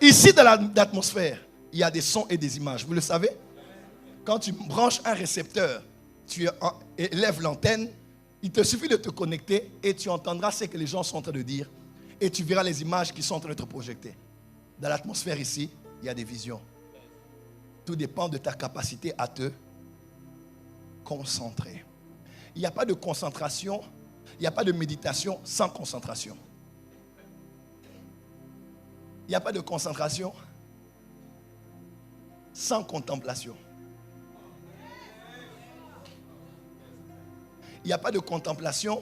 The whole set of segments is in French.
Ici, dans l'atmosphère, il y a des sons et des images. Vous le savez? Quand tu branches un récepteur, tu élèves l'antenne, il te suffit de te connecter et tu entendras ce que les gens sont en train de dire et tu verras les images qui sont en train d'être projetées. Dans l'atmosphère ici, il y a des visions. Tout dépend de ta capacité à te concentrer. Il n'y a pas de concentration, il n'y a pas de méditation sans concentration. Il n'y a pas de concentration sans contemplation. Il n'y a pas de contemplation.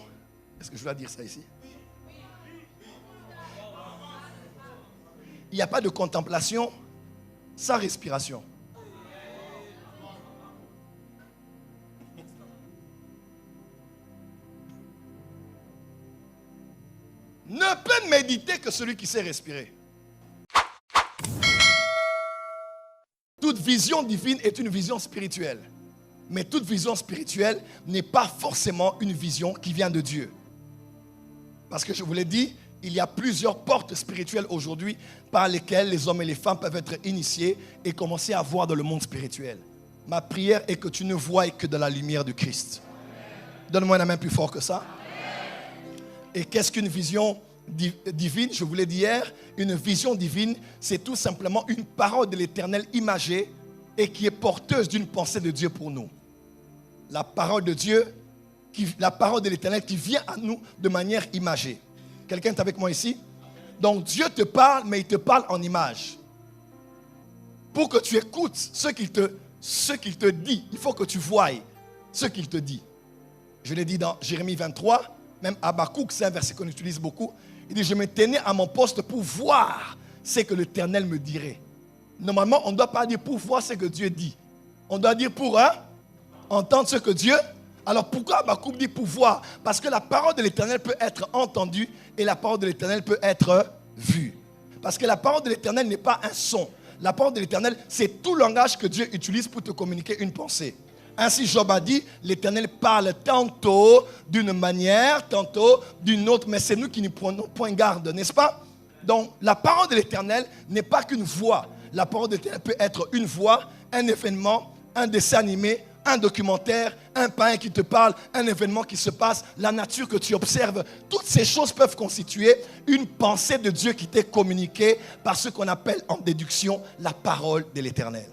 Est-ce que je dois dire ça ici? Il n'y a pas de contemplation sans respiration. Ne peut méditer que celui qui sait respirer. Toute vision divine est une vision spirituelle. Mais toute vision spirituelle n'est pas forcément une vision qui vient de Dieu. Parce que je vous l'ai dit, il y a plusieurs portes spirituelles aujourd'hui par lesquelles les hommes et les femmes peuvent être initiés et commencer à voir dans le monde spirituel. Ma prière est que tu ne voies que de la lumière de Christ. Donne-moi une main plus fort que ça. Et qu'est-ce qu'une vision divine? Je vous l'ai dit hier, une vision divine, c'est tout simplement une parole de l'Éternel imagée et qui est porteuse d'une pensée de Dieu pour nous. La parole de Dieu, la parole de l'Éternel qui vient à nous de manière imagée. Quelqu'un est avec moi ici? Donc Dieu te parle, mais il te parle en image. Pour que tu écoutes ce qu'il te dit, il faut que tu voies ce qu'il te dit. Je l'ai dit dans Jérémie 23, même Habakkuk, c'est un verset qu'on utilise beaucoup. Il dit, je me tenais à mon poste pour voir ce que l'Éternel me dirait. Normalement, on ne doit pas dire pour voir ce que Dieu dit. On doit dire pour entendre ce que Dieu... Alors pourquoi Habakkuk dit pour voir? Parce que la parole de l'Éternel peut être entendue et la parole de l'Éternel peut être vue. Parce que la parole de l'Éternel n'est pas un son. La parole de l'Éternel, c'est tout langage que Dieu utilise pour te communiquer une pensée. Ainsi, Job a dit, l'Éternel parle tantôt d'une manière, tantôt d'une autre, mais c'est nous qui n'y prenons point garde, n'est-ce pas? Donc, la parole de l'Éternel n'est pas qu'une voix. La parole de l'Éternel peut être une voix, un événement, un dessin animé, un documentaire, un païen qui te parle, un événement qui se passe, la nature que tu observes. Toutes ces choses peuvent constituer une pensée de Dieu qui t'est communiquée par ce qu'on appelle en déduction la parole de l'Éternel.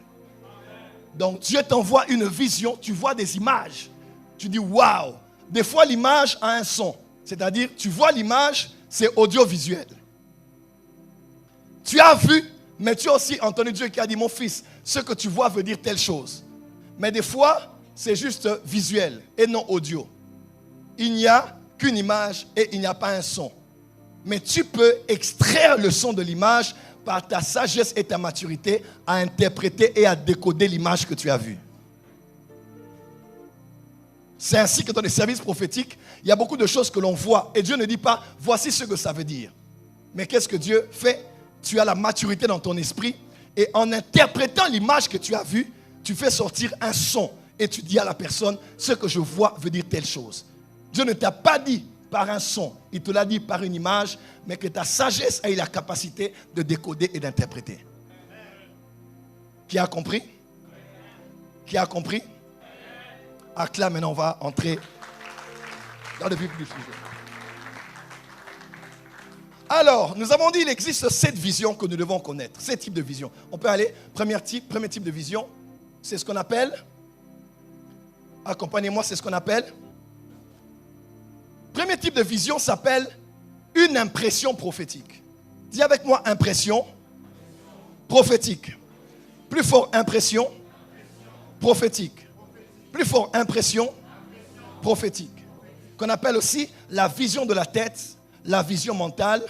Donc Dieu t'envoie une vision, tu vois des images. Tu dis waouh. Des fois l'image a un son. C'est-à-dire tu vois l'image, c'est audiovisuel. Tu as vu, mais tu as aussi entendu Dieu qui a dit mon fils, ce que tu vois veut dire telle chose. Mais des fois, c'est juste visuel et non audio. Il n'y a qu'une image et il n'y a pas un son. Mais tu peux extraire le son de l'image par ta sagesse et ta maturité à interpréter et à décoder l'image que tu as vue. C'est ainsi que dans les services prophétiques, il y a beaucoup de choses que l'on voit. Et Dieu ne dit pas, voici ce que ça veut dire. Mais qu'est-ce que Dieu fait? Tu as la maturité dans ton esprit. Et en interprétant l'image que tu as vue, tu fais sortir un son. Et tu dis à la personne, ce que je vois veut dire telle chose. Dieu ne t'a pas dit par un son. Il te l'a dit par une image. Mais que ta sagesse ait la capacité de décoder et d'interpréter. Qui a compris? Qui a compris? Acclame, maintenant on va entrer dans le vif du sujet. Alors, nous avons dit qu'il existe 7 visions que nous devons connaître. 7 types de visions. On peut aller, premier type de vision, c'est ce qu'on appelle, accompagnez-moi, c'est ce qu'on appelle, premier type de vision s'appelle une impression prophétique. Dis avec moi, impression prophétique. Plus fort, impression prophétique. Plus fort, impression prophétique. Qu'on appelle aussi la vision de la tête, la vision mentale.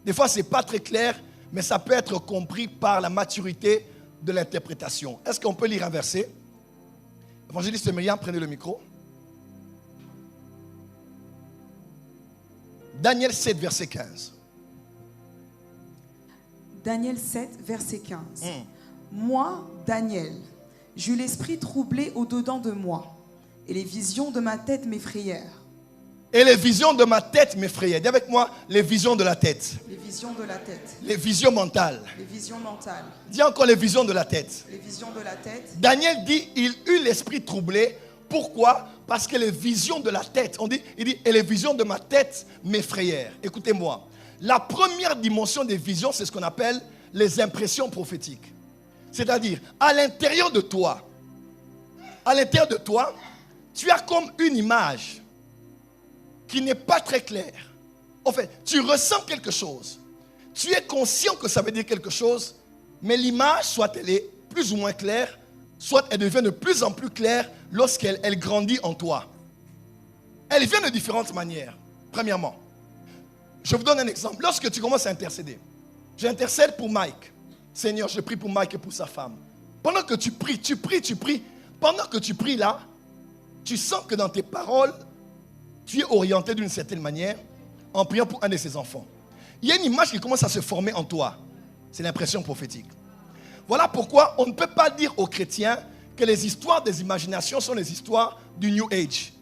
Des fois, ce n'est pas très clair, mais ça peut être compris par la maturité de l'interprétation. Est-ce qu'on peut lire un verset? Évangéliste Myriam, prenez le micro. Daniel 7, verset 15. Daniel 7, verset 15. Moi, Daniel, j'eus l'esprit troublé au-dedans de moi, et les visions de ma tête m'effrayèrent. Et les visions de ma tête m'effrayaient. Dis avec moi, les visions de la tête. Les visions de la tête. Les visions mentales. Les visions mentales. Dis encore les visions de la tête. Les visions de la tête. Daniel dit, il eut l'esprit troublé. Pourquoi? Parce que les visions de la tête, il dit, et les visions de ma tête m'effrayèrent. Écoutez-moi, la première dimension des visions, c'est ce qu'on appelle les impressions prophétiques. C'est-à-dire, à l'intérieur de toi, tu as comme une image qui n'est pas très claire. En fait, tu ressens quelque chose. Tu es conscient que ça veut dire quelque chose, mais l'image, soit elle est plus ou moins claire, soit elle devient de plus en plus claire lorsqu'elle grandit en toi. Elle vient de différentes manières. Premièrement, je vous donne un exemple. Lorsque tu commences à intercéder, j'intercède pour Mike. Seigneur, je prie pour Mike et pour sa femme. Pendant que tu pries. Pendant que tu pries là, tu sens que dans tes paroles, tu es orienté d'une certaine manière en priant pour un de ses enfants. Il y a une image qui commence à se former en toi. C'est l'impression prophétique. Voilà pourquoi on ne peut pas dire aux chrétiens que les histoires des imaginations sont les histoires du New Age.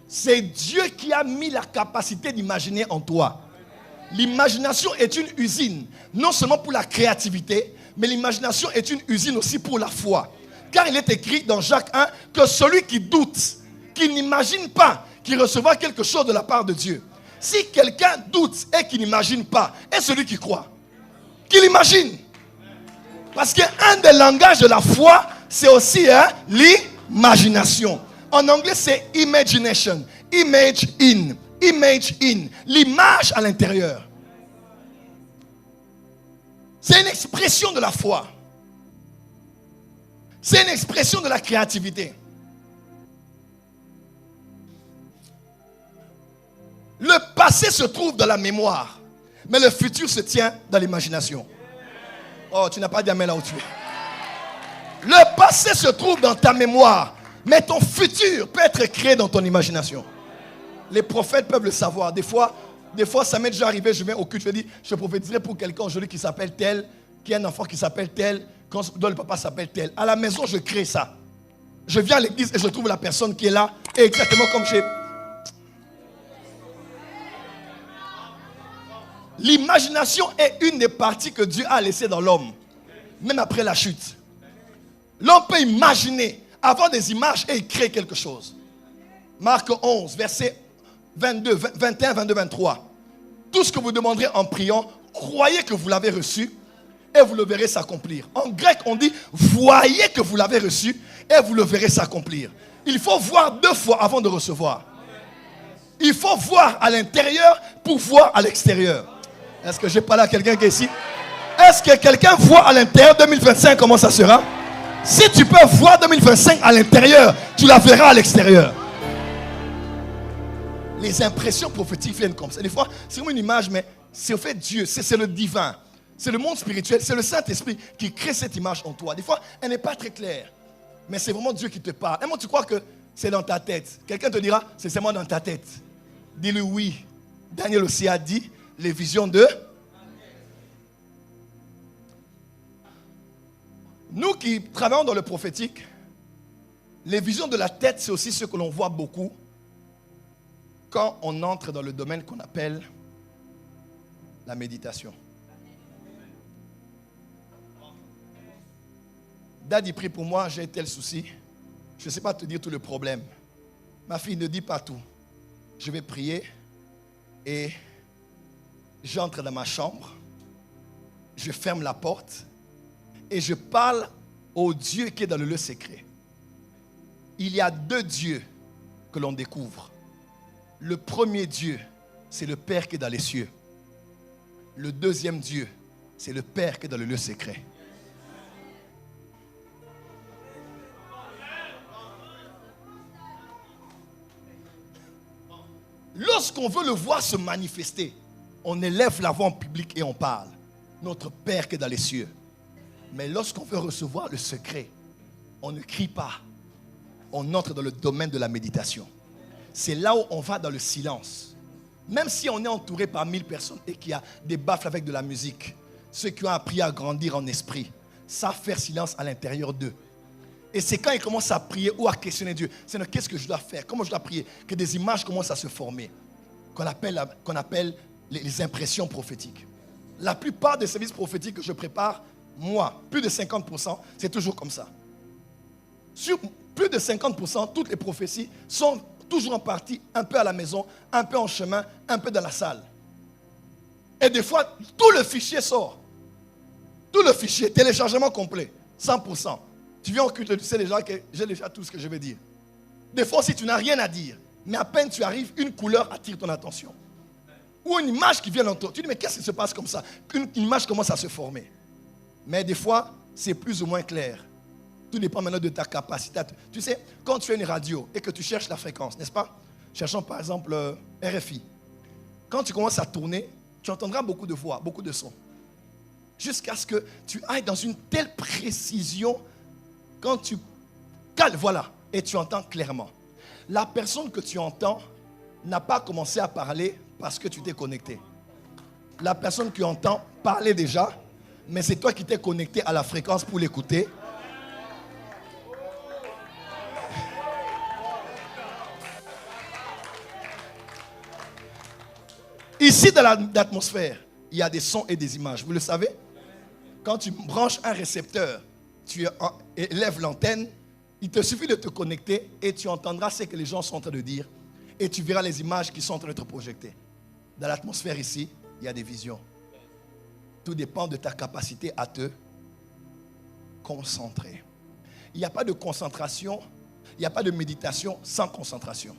C'est Dieu qui a mis la capacité d'imaginer en toi. L'imagination est une usine, non seulement pour la créativité, mais l'imagination est une usine aussi pour la foi. Car il est écrit dans Jacques 1 que celui qui doute, qui n'imagine pas qu'il recevra quelque chose de la part de Dieu. Si quelqu'un doute et qui n'imagine pas, est celui qui croit, qu'il imagine. Parce qu'un des langages de la foi, c'est aussi l'imagination. En anglais, c'est imagination. Image in. Image in. L'image à l'intérieur. C'est une expression de la foi. C'est une expression de la créativité. Le passé se trouve dans la mémoire, mais le futur se tient dans l'imagination. Oh, tu n'as pas dit amen là où tu es. Le passé se trouve dans ta mémoire, mais ton futur peut être créé dans ton imagination. Les prophètes peuvent le savoir. Des fois, ça m'est déjà arrivé, je viens au culte, je dis, je prophétiserai pour quelqu'un aujourd'hui qui s'appelle tel, qui a un enfant qui s'appelle tel, dont le papa s'appelle tel. À la maison, je crée ça. Je viens à l'église et je trouve la personne qui est là, exactement comme j'ai... L'imagination est une des parties que Dieu a laissées dans l'homme, même après la chute. L'homme peut imaginer, avoir des images et il crée quelque chose. Marc 11, verset 22, 21, 22, 23. Tout ce que vous demanderez en priant, croyez que vous l'avez reçu et vous le verrez s'accomplir. En grec, on dit, voyez que vous l'avez reçu et vous le verrez s'accomplir. Il faut voir 2 fois avant de recevoir. Il faut voir à l'intérieur pour voir à l'extérieur. Est-ce que j'ai parlé à quelqu'un qui est ici? Est-ce que quelqu'un voit à l'intérieur 2025 comment ça sera? Si tu peux voir 2025 à l'intérieur, tu la verras à l'extérieur. Les impressions prophétiques viennent comme ça. Des fois, c'est comme une image, mais c'est au fait Dieu, c'est le divin. C'est le monde spirituel, c'est le Saint-Esprit qui crée cette image en toi. Des fois, elle n'est pas très claire, mais c'est vraiment Dieu qui te parle. Et moi, tu crois que c'est dans ta tête. Quelqu'un te dira, c'est seulement dans ta tête. Dis-lui oui. Daniel aussi a dit, les visions de... Nous qui travaillons dans le prophétique, les visions de la tête, c'est aussi ce que l'on voit beaucoup quand on entre dans le domaine qu'on appelle la méditation. Daddy prie pour moi, j'ai tel souci. Je ne sais pas te dire tout le problème. Ma fille, ne dit pas tout. Je vais prier et j'entre dans ma chambre. Je ferme la porte et je parle au Dieu qui est dans le lieu secret. Il y a 2 dieux que l'on découvre. Le premier Dieu, c'est le Père qui est dans les cieux. Le deuxième Dieu, c'est le Père qui est dans le lieu secret. Lorsqu'on veut le voir se manifester, on élève la voix en public et on parle. Notre Père qui est dans les cieux. Mais lorsqu'on veut recevoir le secret, on ne crie pas. On entre dans le domaine de la méditation. C'est là où on va dans le silence. Même si on est entouré par 1000 personnes et qu'il y a des baffles avec de la musique, ceux qui ont appris à grandir en esprit savent faire silence à l'intérieur d'eux. Et c'est quand ils commencent à prier ou à questionner Dieu. C'est qu'est-ce que je dois faire? Comment je dois prier? Que des images commencent à se former. qu'on appelle les impressions prophétiques. La plupart des services prophétiques que je prépare, moi, plus de 50%, c'est toujours comme ça. Sur plus de 50%, toutes les prophéties sont toujours en partie, un peu à la maison, un peu en chemin, un peu dans la salle. Et des fois, tout le fichier sort. Tout le fichier, téléchargement complet, 100%. Tu viens au culte, tu sais déjà que j'ai déjà tout ce que je vais dire. Des fois, si tu n'as rien à dire, mais à peine tu arrives, une couleur attire ton attention. Ou une image qui vient dans toi. Tu dis, mais qu'est-ce qui se passe comme ça? Une image commence à se former. Mais des fois, c'est plus ou moins clair. Tout dépend maintenant de ta capacité. Tu sais, quand tu fais une radio et que tu cherches la fréquence, n'est-ce pas? Cherchons par exemple RFI. Quand tu commences à tourner, tu entendras beaucoup de voix, beaucoup de sons. Jusqu'à ce que tu ailles dans une telle précision, quand tu cales, voilà, et tu entends clairement. La personne que tu entends n'a pas commencé à parler parce que tu t'es connecté. La personne qui entend parlait déjà, mais c'est toi qui t'es connecté à la fréquence pour l'écouter. Ici, dans l'atmosphère, il y a des sons et des images. Vous le savez? Quand tu branches un récepteur, tu élèves l'antenne, il te suffit de te connecter et tu entendras ce que les gens sont en train de dire et tu verras les images qui sont en train d'être projetées. Dans l'atmosphère ici, il y a des visions. Tout dépend de ta capacité à te concentrer. Il n'y a pas de concentration, il n'y a pas de méditation sans concentration.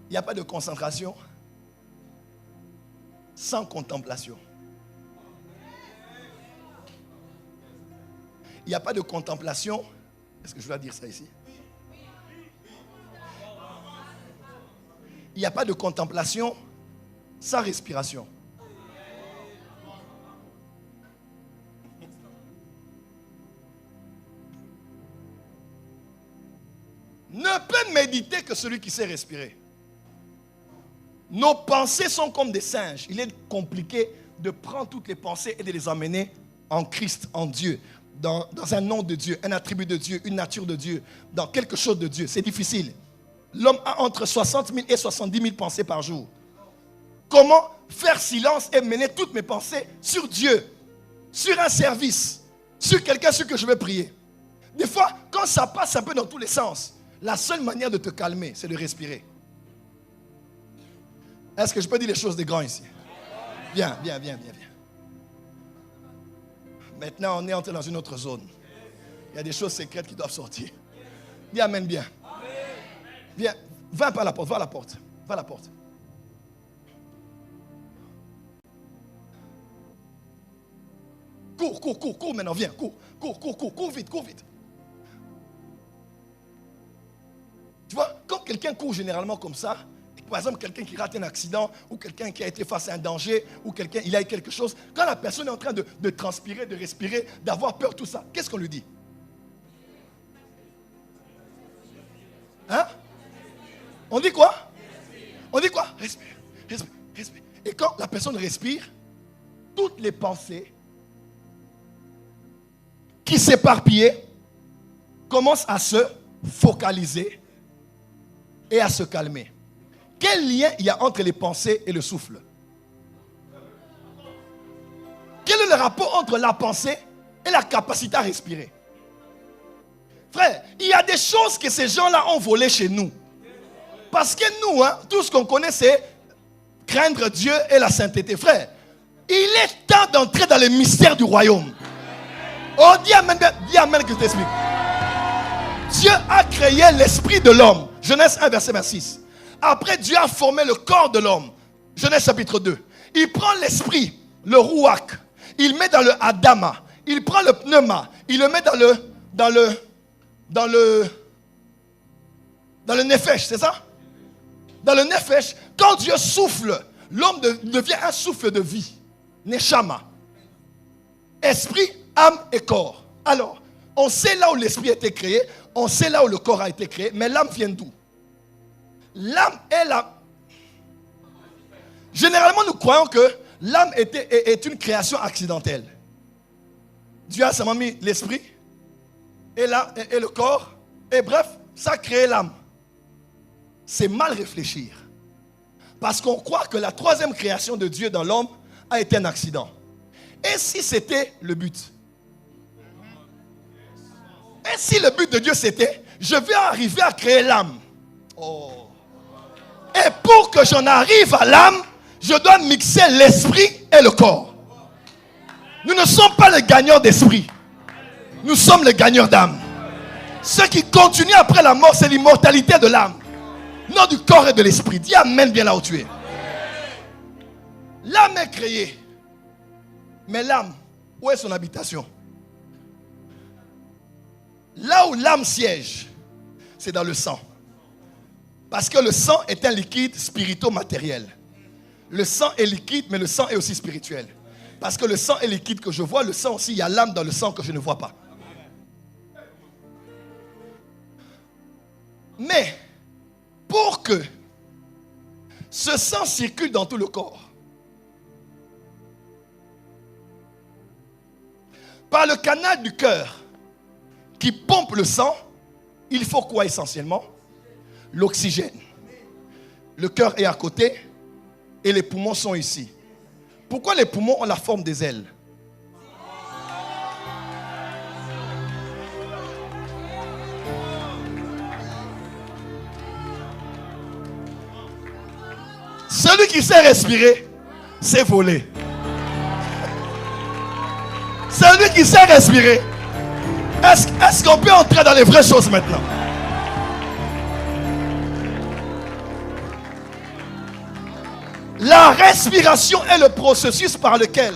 Il n'y a pas de concentration sans contemplation. Il n'y a pas de contemplation. Est-ce que je dois dire ça ici? Il n'y a pas de contemplation sans respiration. Ne peut méditer que celui qui sait respirer. Nos pensées sont comme des singes. Il est compliqué de prendre toutes les pensées et de les emmener en Christ, en Dieu, dans un nom de Dieu, un attribut de Dieu, une nature de Dieu, dans quelque chose de Dieu. C'est difficile. L'homme a entre 60 000 et 70 000 pensées par jour. Comment faire silence et mener toutes mes pensées sur Dieu, sur un service, sur quelqu'un sur que je vais prier? Des fois, quand ça passe un peu dans tous les sens, la seule manière de te calmer, c'est de respirer. Est-ce que je peux dire les choses des grands ici? Viens. Maintenant, on est entré dans une autre zone. Il y a des choses secrètes qui doivent sortir. Dis amen bien. Viens, va par la porte, va à la porte. Cours maintenant, viens, cours vite. Tu vois, quand quelqu'un court généralement comme ça, par exemple quelqu'un qui rate un accident, ou quelqu'un qui a été face à un danger, ou quelqu'un, il a eu quelque chose, quand la personne est en train de transpirer, de respirer, d'avoir peur, tout ça, qu'est-ce qu'on lui dit? Hein? On dit quoi? Respire. Et quand la personne respire, toutes les pensées qui s'éparpillaient commencent à se focaliser et à se calmer. Quel lien il y a entre les pensées et le souffle? Quel est le rapport entre la pensée et la capacité à respirer? Frère, il y a des choses que ces gens-là ont volées chez nous. Parce que nous, tout ce qu'on connaît, c'est craindre Dieu et la sainteté. Frère, il est temps d'entrer dans le mystère du royaume. Oh, dis amen que je t'explique. Dieu a créé l'esprit de l'homme. Genèse 1, verset 26. Après, Dieu a formé le corps de l'homme. Genèse chapitre 2. Il prend l'esprit, le rouak, il met dans le adama, il prend le pneuma, il le met dans le nefesh, c'est ça? Dans le nefesh, quand Dieu souffle, l'homme devient un souffle de vie. Neshama. Esprit, âme et corps. Alors, on sait là où l'esprit a été créé, on sait là où le corps a été créé, mais l'âme vient d'où? L'âme est là. Généralement, nous croyons que l'âme est une création accidentelle. Dieu a seulement mis l'esprit et le corps, et bref, ça a créé l'âme. c'est mal réfléchir. Parce qu'on croit que la troisième création de Dieu dans l'homme a été un accident. Et si c'était le but? Et si le but de Dieu c'était, je vais arriver à créer l'âme. Oh. Et pour que j'en arrive à l'âme, je dois mixer l'esprit et le corps. Nous ne sommes pas les gagnants d'esprit. Nous sommes les gagneurs d'âme. Ce qui continue après la mort, c'est l'immortalité de l'âme. Non du corps et de l'esprit. Dis amen bien là où tu es. L'âme est créée. Mais l'âme, où est son habitation? Là où l'âme siège, c'est dans le sang. Parce que le sang est un liquide spirito-matériel. Le sang est liquide, mais le sang est aussi spirituel. Parce que le sang est liquide que je vois, le sang aussi, il y a l'âme dans le sang que je ne vois pas. Mais, pour que ce sang circule dans tout le corps, par le canal du cœur qui pompe le sang, il faut quoi essentiellement? L'oxygène. Le cœur est à côté et les poumons sont ici. Pourquoi les poumons ont la forme des ailes? Celui qui sait respirer, sait voler. Celui qui sait respirer, est-ce qu'on peut entrer dans les vraies choses maintenant? La respiration est le processus par lequel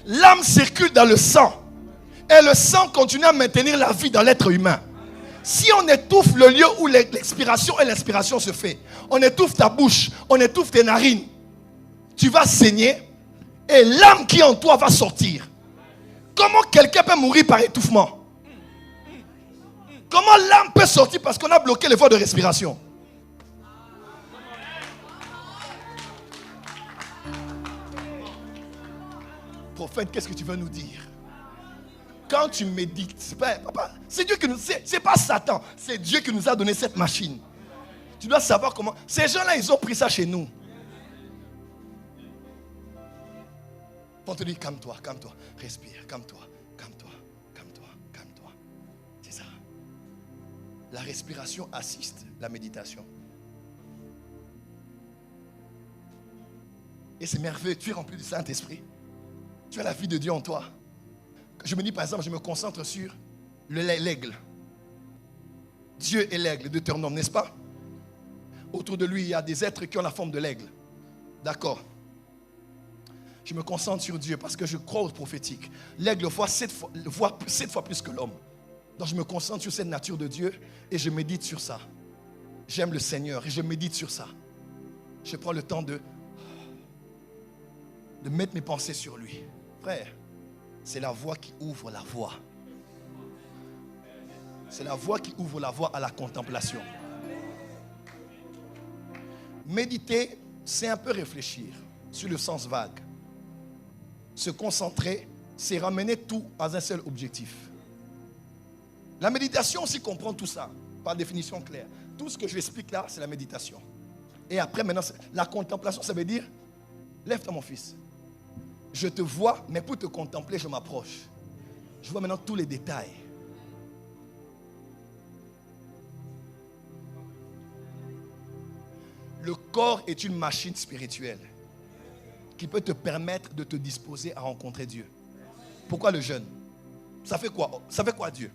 l'âme circule dans le sang. Et le sang continue à maintenir la vie dans l'être humain. Si on étouffe le lieu où l'expiration et l'inspiration se fait, on étouffe ta bouche, on étouffe tes narines, tu vas saigner et l'âme qui est en toi va sortir. Comment quelqu'un peut mourir par étouffement? Comment l'âme peut sortir parce qu'on a bloqué les voies de respiration? Prophète, qu'est-ce que tu veux nous dire? Quand tu médites, papa, c'est Dieu qui nous, c'est pas Satan, c'est Dieu qui nous a donné cette machine. Tu dois savoir comment. Ces gens-là, ils ont pris ça chez nous. On te dit, calme-toi, calme-toi, respire, calme-toi, calme-toi, calme-toi, calme-toi. C'est ça. La respiration assiste la méditation. Et c'est merveilleux, tu es rempli du Saint-Esprit. Tu as la vie de Dieu en toi. Je me dis par exemple, je me concentre sur l'aigle. Dieu est l'aigle, Deutéronome, n'est-ce pas? Autour de lui, il y a des êtres qui ont la forme de l'aigle. D'accord. Je me concentre sur Dieu parce que je crois au prophétique. L'aigle voit 7 fois plus que l'homme. Donc je me concentre sur cette nature de Dieu et je médite sur ça. J'aime le Seigneur et je médite sur ça. Je prends le temps de mettre mes pensées sur lui. Frère, c'est la voix qui ouvre la voie. C'est la voix qui ouvre la voie à la contemplation. Méditer, c'est un peu réfléchir sur le sens vague. Se concentrer, c'est ramener tout à un seul objectif. La méditation aussi comprend tout ça, par définition claire. Tout ce que je explique là, c'est la méditation. Et après, maintenant, la contemplation, ça veut dire, lève-toi mon fils. Je te vois, mais pour te contempler, je m'approche. Je vois maintenant tous les détails. Le corps est une machine spirituelle qui peut te permettre de te disposer à rencontrer Dieu. Pourquoi le jeûne? Ça fait quoi? Ça fait quoi à Dieu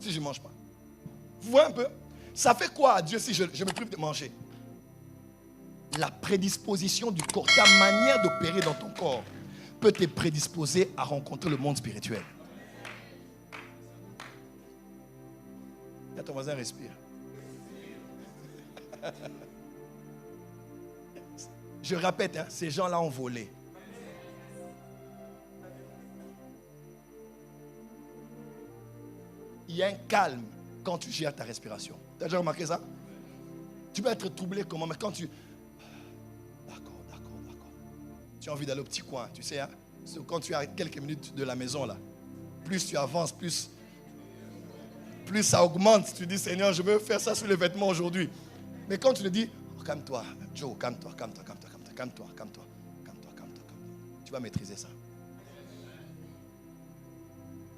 si je ne mange pas? Vous voyez un peu? Ça fait quoi à Dieu si je me prive de manger? La prédisposition du corps, ta manière d'opérer dans ton corps peut te prédisposer à rencontrer le monde spirituel. Là, ton voisin respire. Je répète, hein, ces gens-là ont volé. Il y a un calme quand tu gères ta respiration. Tu as déjà remarqué ça? Tu peux être troublé comment, mais quand tu... Tu as envie d'aller au petit coin, tu sais, hein? Quand tu as quelques minutes de la maison là, plus tu avances, plus ça augmente. Tu dis, Seigneur, je veux faire ça sur les vêtements aujourd'hui. Mais quand tu te dis, calme-toi. Joe, calme-toi. Tu vas maîtriser ça.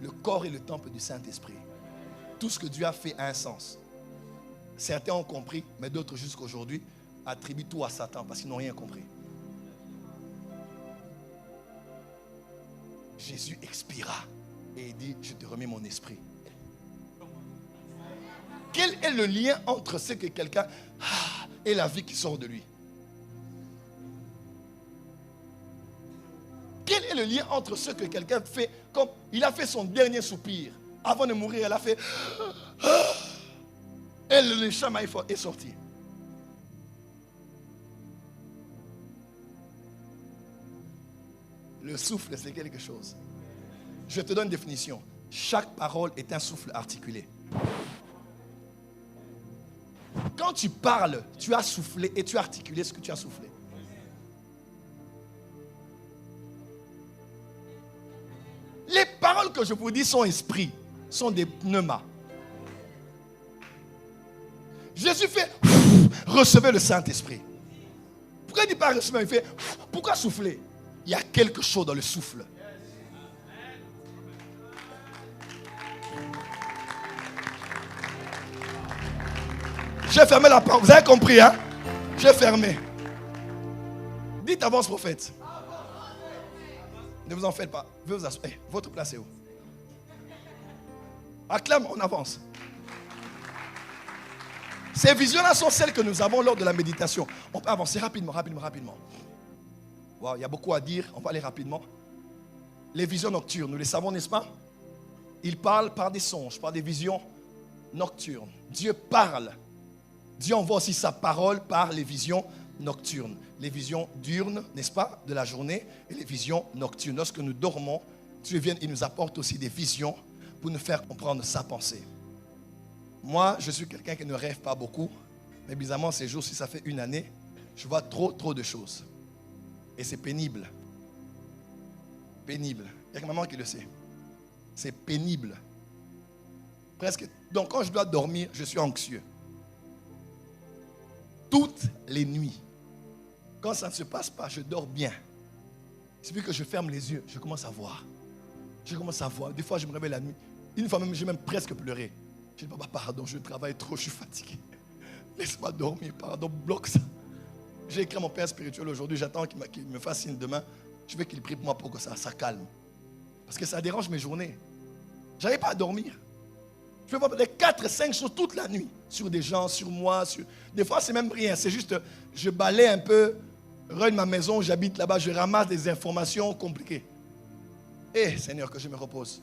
Le corps est le temple du Saint-Esprit. Tout ce que Dieu a fait a un sens. Certains ont compris, mais d'autres jusqu'à aujourd'hui attribuent tout à Satan parce qu'ils n'ont rien compris. Jésus expira et il dit, je te remets mon esprit. Quel est le lien entre ce que quelqu'un et la vie qui sort de lui? Quel est le lien entre ce que quelqu'un fait, comme il a fait son dernier soupir, avant de mourir, elle a fait et le chamaï est sorti. Le souffle, c'est quelque chose. Je te donne une définition. Chaque parole est un souffle articulé. Quand tu parles, tu as soufflé et tu as articulé ce que tu as soufflé. Les paroles que je vous dis sont esprit, sont des pneumas. Jésus fait recevez le Saint-Esprit. Pourquoi il ne dit pas recevoir? Il fait pourquoi souffler? Il y a quelque chose dans le souffle. J'ai fermé la porte. Vous avez compris, hein? J'ai fermé. Dites avance prophète. Ne vous en faites pas. Votre place est où? Acclame, on avance. Ces visions-là sont celles que nous avons lors de la méditation. On peut avancer rapidement. Wow, il y a beaucoup à dire. On va aller rapidement. Les visions nocturnes, nous les savons, n'est-ce pas? Il parle par des songes, par des visions nocturnes. Dieu parle. Dieu envoie aussi sa parole par les visions nocturnes. Les visions diurnes, n'est-ce pas, de la journée, et les visions nocturnes. Lorsque nous dormons, Dieu vient et nous apporte aussi des visions pour nous faire comprendre sa pensée. Moi, je suis quelqu'un qui ne rêve pas beaucoup, mais bizarrement, ces jours-ci, ça fait une année, je vois trop de choses. Et c'est pénible. Pénible. Il n'y a que maman qui le sait. C'est pénible. Presque. Donc, quand je dois dormir, je suis anxieux. Toutes les nuits. Quand ça ne se passe pas, je dors bien. C'est puis que je ferme les yeux, je commence à voir. Des fois, je me réveille la nuit. Une fois même, j'ai même presque pleuré. Je dis, papa, pardon, je travaille trop, je suis fatigué. Laisse-moi dormir, pardon, bloque ça. J'ai écrit à mon père spirituel aujourd'hui, j'attends qu'il me fasse signe demain. Je veux qu'il prie pour moi pour que ça calme. Parce que ça dérange mes journées. Je n'arrive pas à dormir. Je peux voir des 4-5 choses toute la nuit. Sur des gens, sur moi. Des fois, c'est même rien. C'est juste, je balaye un peu, run ma maison, j'habite là-bas, je ramasse des informations compliquées. Seigneur, que je me repose.